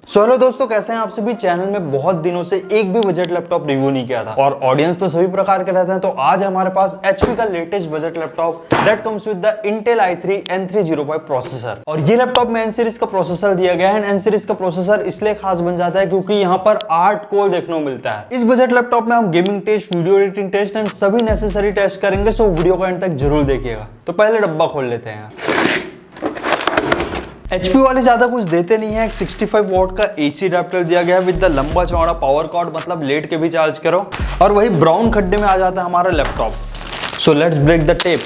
Hello दोस्तों, कैसे हैं आप सभी। चैनल में बहुत दिनों से एक भी बजट लैपटॉप रिव्यू नहीं किया था और ऑडियंस तो सभी प्रकार के रहते हैं। तो आज हमारे पास HP का latest budget laptop that comes with the Intel i3 N305 processor. और ये लैपटॉप में N सीरीज का प्रोसेसर दिया गया है। N सीरीज का प्रोसेसर इसलिए खास बन जाता है क्योंकि यहाँ पर 8 कोर देखने को मिलता है। इस बजट लैपटॉप में हम gaming test, video editing test and सभी नेसेसरी टेस्ट करेंगे, सो वीडियो को एंड तक जरूर देखिएगा। तो पहले डब्बा खोल लेते हैं। HP वाले ज्यादा कुछ देते नहीं है। एक 65 वॉट का AC अडेप्टर दिया गया है विद द लंबा चौड़ा पावर कॉर्ड, मतलब लेट के भी चार्ज करो। और वही ब्राउन खड्डे में आ जाता है हमारा laptop. So let's break the tape.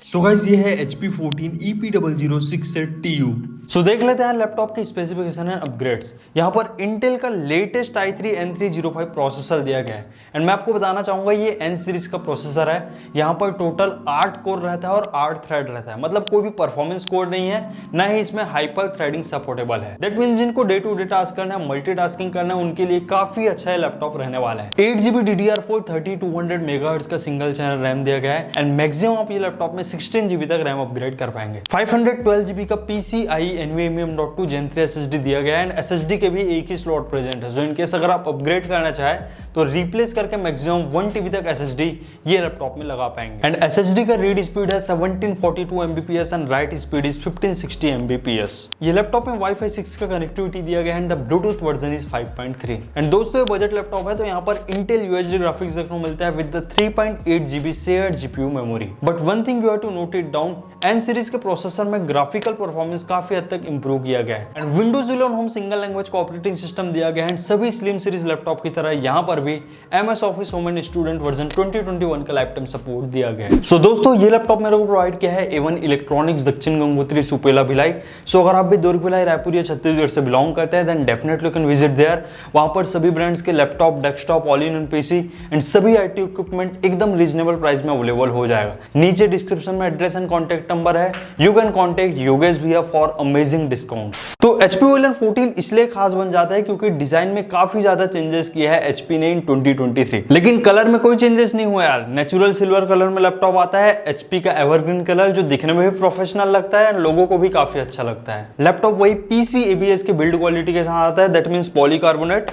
So guys, ये है HP 14 EP0068TU। सो देख लेते हैं लैपटॉप की स्पेसिफिकेशन एंड अपग्रेड्स। यहाँ पर इंटेल का लेटेस्ट i3 N305 प्रोसेसर दिया गया है एंड मैं आपको बताना चाहूंगा ये N सीरीज का प्रोसेसर है। यहाँ पर टोटल 8 कोर रहता है और 8 थ्रेड रहता है, मतलब कोई भी परफॉर्मेंस कोर नहीं है, ना ही इसमें हाइपर थ्रेडिंग सपोर्टेबल है। दैट मींस जिनको डे टू डे टास्क करना है, मल्टीटास्किंग करना है, उनके लिए काफी अच्छा लैपटॉप रहने वाला है। 8GB DDR4 3200 MHz का सिंगल चैनल रैम दिया गया है एंड मैक्सिमम आप ये लैपटॉप में 16GB तक रैम अपग्रेड कर पाएंगे। 512GB का PCIe NVMe.2 Gen 3 SSD दिया गया है एंड SSD के भी एक ही स्लॉट प्रेजेंट है। सो इनकेस अगर आप अपग्रेड करना चाहें तो रिप्लेस करके मैक्सिमम 1TB तक SSD ये लैपटॉप में लगा पाएंगे। एंड SSD का रीड स्पीड है 1742 Mbps and right speed is 1560 Mbps। ये लैपटॉप में Wi-Fi 6 का कनेक्टिविटी दिया गया है and the Bluetooth version is 5.3। And दोस्तों, ये बजट लैपटॉप है तो यहाँ पर Intel UHD ग्राफिक्स देखने को मिलता है with the 3.8GB shared GPU मेमोरी। But one thing you have to note it down, N series के प्रोसेसर में ग्राफिकल परफॉर्मेंस काफी हद तक इंप्रूव किया गया है and Windows 11 home single language का ऑपरेटिंग सिस्टम दिया गया है एंड सभी स्लिम सीरीज लैपटॉप की तरह यहाँ पर भी MS office home and student version 2021 का लाइफ टाइम सपोर्ट दिया गया है। सो दोस्तों, ये लैपटॉप मेरे को प्रोवाइड किया है A1 इलेक्ट्रॉनिक्स दक्षिण गंगोत्री सुपेला भिलाई। सो अगर आप भी दुर्ग भिलाई, रायपुर या छत्तीसगढ़ से बिलोंग करते हैं then definitely you can visit there. वहां पर सभी ब्रांड्स के laptop, desktop, all in PC and सभी IT इक्विपमेंट एकदम रीजनेबल प्राइस में अवेलेबल हो जाएगा। नीचे डिस्क्रिप्शन में एड्रेस एंड कॉन्टैक्ट नंबर है, यू कैन कॉन्टेक्ट योगेश भैया फॉर अमेजिंग डिस्काउंट। तो HP OLED 14 इसलिए खास बन जाता है क्योंकि डिजाइन में काफी ज्यादा चेंजेस किया है HP ने इन 2023। लेकिन कलर में कोई चेंजेस नहीं हुआ यार। नेचुरल सिल्वर कलर में लैपटॉप आता है, HP का एवरग्रीन कलर जो दिखने में भी प्रोफेशनल लगता है, लोगों को भी काफी अच्छा लगता है। लैपटॉप वही PC ABS की बिल्ड क्वालिटी के साथ आता है, that means polycarbonate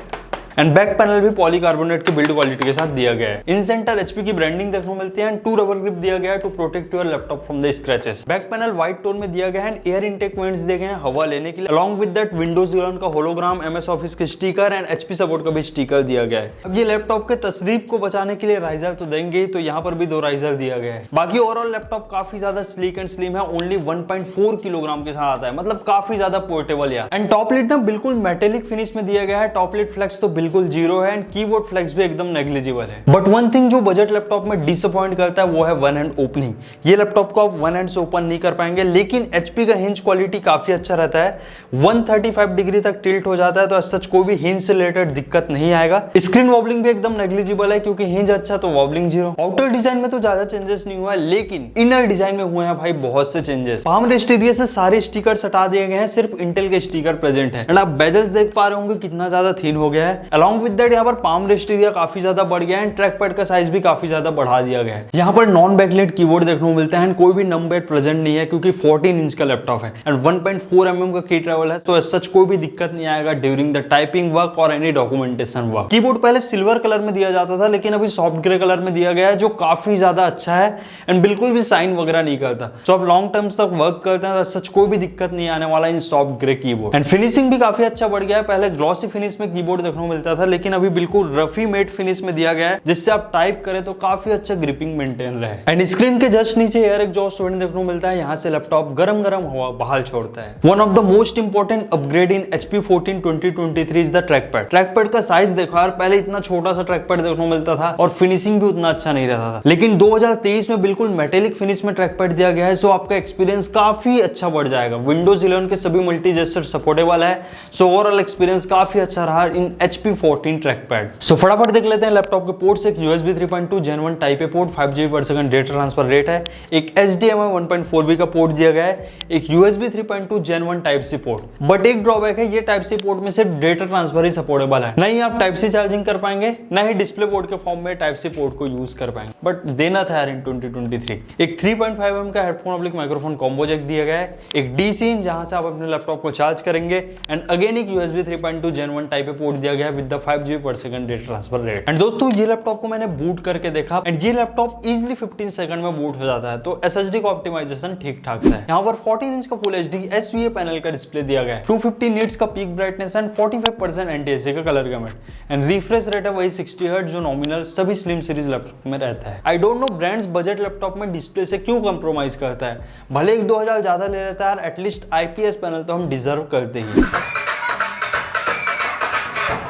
and back panel भी पॉलीकार्बोनेट की बिल्ड क्वालिटी के साथ दिया गया है। इन सेंटर HP की ब्रांडिंग देखने को मिलती है एंड 2 रबर ग्रिप दिया गया है to protect your laptop from the scratches. Back panel white tone में दिया गया है एंड एयर इनटेक वेंट्स दिए गए हैं हवा लेने के लिए। अलॉन्ग विद दैट Windows 11 का होलोग्राम, MS ऑफिस के स्टिकर एंड HP सपोर्ट का भी स्टिकर दिया गया है। अब ये लैपटॉप के तशरीफ को बचाने के लिए राइजर तो देंगे ही, तो यहाँ पर भी 2 राइजर दिया गया है। बाकी ओवरऑल लैपटॉप काफी ज्यादा स्लीक एंड स्लिम है, ओनली 1.4 किलोग्राम के साथ आता है, मतलब काफी ज्यादा पोर्टेबल यार। एंड टॉप लिड ना बिल्कुल मेटेलिक फिनिश में दिया गया है। टॉप लिड फ्लेक्स तो बिल्कुल 0 है एंड कीबोर्ड फ्लेक्स भी एकदम नेग्लिजिबल है। बट वन थिंग जो बजट लैपटॉप में डिसअपॉइंट करता है वो है वन हैंड ओपनिंग। ये लैपटॉप को आप वन हैंड से ओपन नहीं कर पाएंगे, लेकिन HP का हिंज क्वालिटी काफी अच्छा रहता है। 135 डिग्री तक टिल्ट हो जाता है, तो सच कोई भी हिंज से रिलेटेड दिक्कत नहीं आएगा। स्क्रीन वॉबलिंग भी एकदम नेग्लिजिबल है क्योंकि हिंज अच्छा तो वॉबलिंग 0। आउटर डिजाइन में तो ज्यादा चेंजेस नहीं हुआ है, लेकिन इनर डिजाइन में हुए हैं भाई बहुत से चेंजेस। पाम रेस्ट एरिया से सारे स्टिकर हटा दिए गए हैं, सिर्फ इंटेल के स्टिकर प्रेजेंट है एंड आप बेजल्स देख पा रहे होंगे कितना ज्यादा थिन हो गया है। अलॉन्ग विद दैट यहाँ पर पाम रेस्ट एरिया काफी ज्यादा बढ़ गया है एंड ट्रैक पैड का साइज भी काफी ज्यादा बढ़ा दिया गया है। यहाँ पर नॉन बैकलाइट कीबोर्ड देखने को मिलता है एंड कोई भी नंबर प्रेजेंट नहीं है क्योंकि 14 इंच का लैपटॉप है एंड 1.4 mm का की ट्रैवल है, तो सच कोई भी दिक्कत नहीं आएगा ड्यूरिंग द टाइपिंग वर्क और एनी डॉक्यूमेंटेशन वर्क। कीबोर्ड पहले सिल्वर कलर में दिया जाता था, लेकिन अभी सॉफ्ट ग्रे कलर में दिया गया है जो काफी ज्यादा अच्छा है एंड बिल्कुल भी साइन वगैरह नहीं करता। तो आप लॉन्ग टर्म्स तक वर्क करते हैं तो सच कोई भी दिक्कत नहीं आने वाला in soft grey keyboard. And finishing भी काफी अच्छा बढ़ गया है। पहले ग्लॉसी फिनिश में कीबोर्ड देखने को मिलता था, लेकिन अभी बिल्कुल रफी मेट फिनिश में दिया गया है, जिससे आप टाइप करें तो काफी अच्छा ग्रिपिंग मेंटेन रहे। एंड स्क्रीन के जस्ट नीचे एयर एग्जॉस्ट वेंट देखने को मिलता है, यहाँ से लैपटॉप गरम गरम हवा बाहर छोड़ता है। One of the most important upgrade in HP 14 2023 is the track pad. Track pad का साइज देखो यार, पहले इतना छोटा सा ट्रैक पैड देखने को मिलता था और फिनिशिंग भी उतना अच्छा नहीं रहता था, लेकिन 2023 में बिल्कुल मेटेलिक फिनिश में ट्रैक पैड दिया गया है, सो आपका एक्सपीरियंस काफी अच्छा बढ़ जाएगा। Windows 11 के सभी मल्टी जेस्चर सपोर्टेबल है, सो ओवरऑल एक्सपीरियंस काफी अच्छा रहा इन HP HP 14 ट्रैक पैड। सो फटाफट देख लेते हैं लैपटॉप के पोर्ट्स। एक USB 3.2 Gen 1 type A port, 5 GB पर सेकंड डेटा ट्रांसफर रेट है। एक HDMI 1.4B का पोर्ट दिया गया है। एक USB 3.2 Gen 1 type C port. But एक ड्रॉबैक है, ये टाइप सी पोर्ट में सिर्फ डेटा ट्रांसफर ही सपोर्टेबल है, नहीं आप टाइप सी चार्जिंग कर पाएंगे, ना ही डिस्प्ले पोर्ट के फॉर्म में टाइप सी पोर्ट को यूज कर पाएंगे, बट देना था यार इन 2023। एक 3.5mm का headphone oblique microphone combo jack दिया गया है। एक DC इन जहां से आप अपने लैपटॉप को चार्ज करेंगे, एंड अगेन एक USB 3.2 Gen 1 type A port दिया गया है विद द 5 GB पर second data transfer rate. And दोस्तों ये लैपटॉप को मैंने बूट करके देखा, एंड ये लैपटॉप इजीली 15 सेकंड में बूट हो जाता है, तो SSD का ऑप्टिमाइजेशन ठीक ठाक से है। यहाँ पर 14 इंच का फुल HD SVA पैनल का डिस्प्ले दिया गया है, 250 निट्स का पीक ब्राइटनेस एंड 45% एंटी-एसी का colour gamete, and refresh rate है वही 60 हर्ट्ज जो नॉमिनल सभी स्लिम सीरीज लैपटॉप में रहता है। I don't know brands budget laptop में डिस्प्ले से क्यों कंप्रोमाइज करता है, भले 1-2 हजार ज्यादा ले लेता है, एटलीस्ट IPS पैनल तो हम डिजर्व करते ही।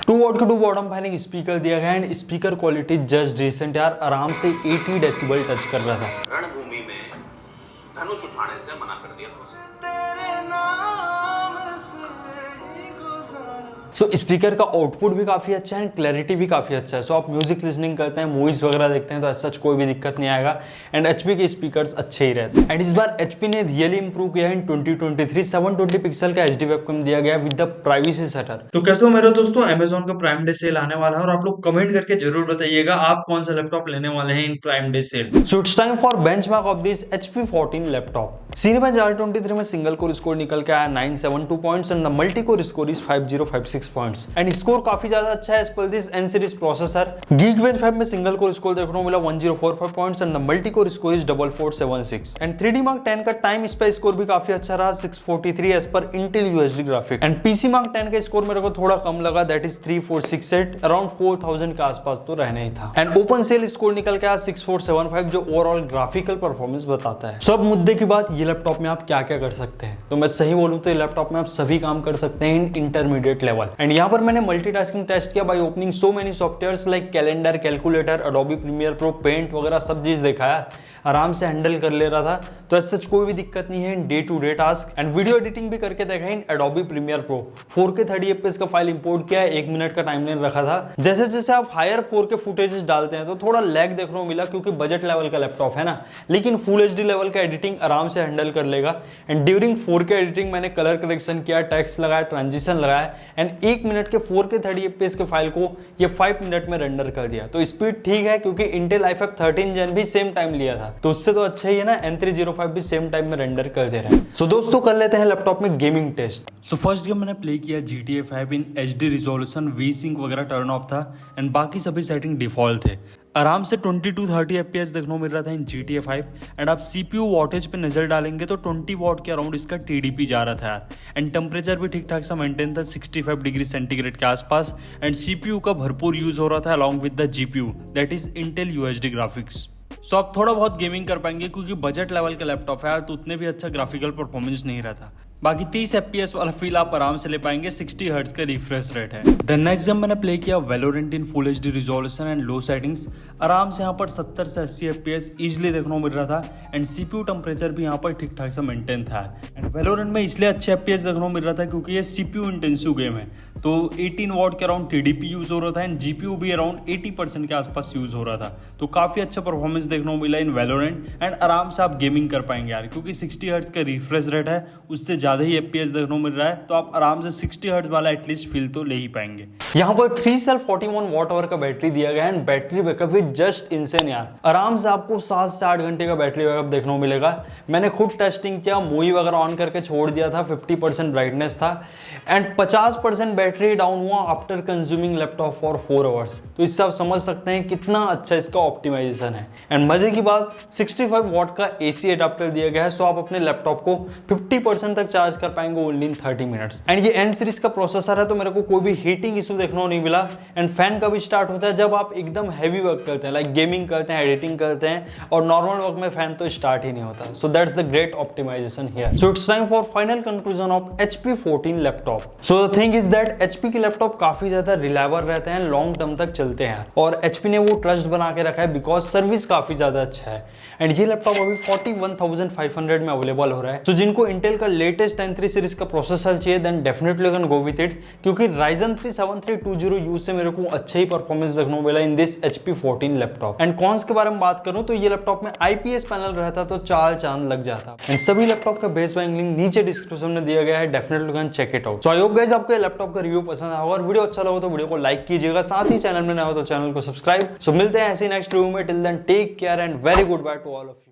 2 वॉट का 2 बॉटम फैनिंग स्पीकर दिया गया है, and speaker quality just decent यार, आराम से 80 डेसिबल टच कर रहा था। रणभूमि में धनुष उठाने से मना कर दिया। सो स्पीकर का आउटपुट भी काफी अच्छा है, क्लैरिटी भी काफी अच्छा है। सो आप म्यूजिक लिसनिंग करते हैं, मूवीज वगैरह देखते हैं तो सच कोई भी दिक्कत नहीं आएगा, एंड HP के स्पीकर्स अच्छे ही रहते हैं। एंड इस बार HP ने रियली इंप्रूव किया है इन 2023। 720 पिक्सल का HD वेबकैम दिया गया विद द प्राइवेसी सेटर। तो कैसे हो मेरे दोस्तों, Amazon का प्राइम डे सेल आने वाला है, और आप लोग कमेंट करके जरूर बताइएगा आप कौन सा लैपटॉप लेने वाले हैं in prime day sale. So it's time for benchmark of this HP 14 laptop. Cinebench R23 में सिंगल कोर स्कोर निकल के आया 972 points, and the multi core score is 5056 points, and score काफी ज्यादा अच्छा है as per this N series processor. Geekbench 5 में single core score देखने को मिला 1045 points, and the multi core score is 4476, and 3D Mark 10 का टाइम स्पेस स्कोर भी काफी अच्छा रहा 643 as per Intel UHD graphic, and PC Mark 10 का स्कोर मेरे को थोड़ा कम लगा, दैट इज 3468, अराउंड 4000 के आसपास तो रहना ही था, एंड ओपन सेल स्कोर निकल के आया 6475 जो ओवरऑल ग्राफिकल परफॉर्मेंस बताता है। सब मुद्दे की बात, ये लैपटॉप में आप क्या क्या कर सकते हैं, तो मैं सही बोलूं तो ये लैपटॉप में आप सभी काम कर सकते हैं इन इंटरमीडिएट लेवल। एंड यहाँ पर मैंने मल्टीटास्किंग टेस्ट किया by opening so many softwares like calendar, calculator, Adobe Premiere Pro, paint वगैरह सब चीज देखा है, आराम से हैंडल कर ले रहा था, तो ऐसा कोई भी दिक्कत नहीं है in day to day task. And video editing भी करके देखा in Adobe Premiere Pro. 4K 30 FPS का फाइल इंपोर्ट किया है, 1 मिनट का टाइमलाइन रखा था। जैसे जैसे आप हायर 4K फुटेजेस डालते हैं तो थोड़ा लैग देखने को मिला, क्योंकि बजट लेवल का लैपटॉप है ना, लेकिन फुल HD लेवल का एडिटिंग आराम से हैंडल कर लेगा। एंड ड्यूरिंग 4K एडिटिंग मैंने कलर करेक्शन किया, टेक्स्ट लगाया, ट्रांजिशन लगाया, एंड 1 मिनट के 4K 30 FPS के फाइल को ये 5 मिनट में रेंडर कर दिया। तो स्पीड ठीक है, क्योंकि Intel i5 13 Gen भी सेम टाइम लिया था, तो उससे तो अच्छा ही है ना। N305 भी सेम टाइम में रेंडर कर दे रहे हैं। सो दोस्तों कर लेते हैं लैपटॉप में gaming test. So first game मैंने प्ले किया GTA 5 in HD resolution, V-Sync वगैरह टर्न ऑफ था, एंड बाकी सभी सेटिंग डिफॉल्ट थे। आराम से 20-30 FPS देखने को मिल रहा था इन GTA 5, एंड आप CPU वॉटेज पे नजर डालेंगे तो 20 वॉट के अराउंड इसका TDP जा रहा था यार, एंड टेम्परेचर भी ठीक ठाक सा मेंटेन था 65 डिग्री सेंटीग्रेड के आसपास, एंड CPU का भरपूर यूज हो रहा था along with the GPU that is Intel UHD graphics. So आप थोड़ा बहुत गेमिंग कर पाएंगे, क्योंकि बजट लेवल का लैपटॉप है यार, तो उतने भी अच्छा ग्राफिकल परफॉर्मेंस नहीं रहता। बाकी 30 FPS वाला फील आप आराम से ले पाएंगे, 60 हर्ट्ज का रिफ्रेश रेट है। द नेक्स्ट गेम मैंने प्ले किया Valorant in full HD resolution and low settings. आराम से यहाँ पर 70 से 80 FPS इजिली देखने को मिल रहा था, एंड CPU टेम्परेचर भी यहाँ पर ठीक ठाक से मेंटेन था। एंड वैलोरेंट में इसलिए अच्छे FPS देखने को मिल रहा था क्योंकि ये CPU इंटेंसिव गेम है, तो 18 वॉट के अराउंड TDP यूज हो रहा था, एंड GPU भी अराउंड 80% के आसपास यूज हो रहा था, तो काफी अच्छा परफॉर्मेंस देखने को मिला इन वैलोरेंट, एंड आराम से आप गेमिंग कर पाएंगे यार, क्योंकि 60 हर्ट्ज का रिफ्रेश रेट है, उससे ज्यादा ही FPS देखने को मिल रहा है, तो आप आराम से 60 हर्ट्ज वाला एटलीस्ट फील तो ले ही पाएंगे। यहाँ पर 3 सेल 41 वॉट आवर का बैटरी दिया गया है, एंड बैटरी बैकअप भी जस्ट इंसेन यार, आराम से आपको 7 से 8 घंटे का बैटरी बैकअप देखने को मिलेगा। मैंने खुद टेस्टिंग किया, मूवी वगैरह ऑन करके छोड़ दिया था, 50% ब्राइटनेस था, एंड 50% बैटरी डाउन हुआ after consuming laptop for 4 hours. तो इससे आप समझ सकते हैं कितना अच्छा इसका ऑप्टिमाइजेशन है। एंड मजे की बात, 65 वॉट का AC एडाप्टर दिया गया है, सो आप अपने लैपटॉप को 50% तक चार्ज कर पाएंगे ओनली इन 30 मिनट्स। एंड ये N सीरीज का प्रोसेसर है, तो मेरे को कोई भी हीटिंग इशू देखने को नहीं मिला। एंड फैन का भी स्टार्ट होता है जब आप एकदम हैवी वर्क करते हैं, लाइक गेमिंग करते हैं, एडिटिंग करते हैं, और नॉर्मल वर्क में फैन तो स्टार्ट ही नहीं होता। So that's the great optimization here. So it's time for final conclusion of HP 14 laptop. So the thing is that HP के लैपटॉप काफी ज्यादा रिलायबल रहते हैं, लॉन्ग टर्म तक चलते हैं, और HP ने वो ट्रस्ट बना के रखा है बिकॉज सर्विस काफी ज्यादा अच्छा है। एंड ये लैपटॉप अभी 41,500 में अवेलेबल हो रहा है। तो जिनको इंटेल का लेटेस्ट लेटेस्ट 103 सीरीज का प्रोसेसर चाहिए then definitely can go with it, क्योंकि Ryzen 3 7320 यूज से मेरे को अच्छे ही परफॉर्मेंस देखने को मिला in this HP 14 laptop. And cons के बारे में बात करूं तो ये लैपटॉप में IPS पैनल रहता तो चाल चांद लग जाता। एंड सभी लैपटॉप का बेस बाइंग लिंक नीचे डिस्क्रिप्शन में दिया गया है, definitely can check it out. So I hope guys आपको ये लैपटॉप का रिव्यू पसंद आया और वीडियो अच्छा लगा तो वीडियो को लाइक कीजिएगा, साथ ही चैनल में नया हो तो चैनल को सब्सक्राइब। सो मिलते हैं ऐसे नेक्स्ट रिव्यू में, till then take care and very goodbye to all of you.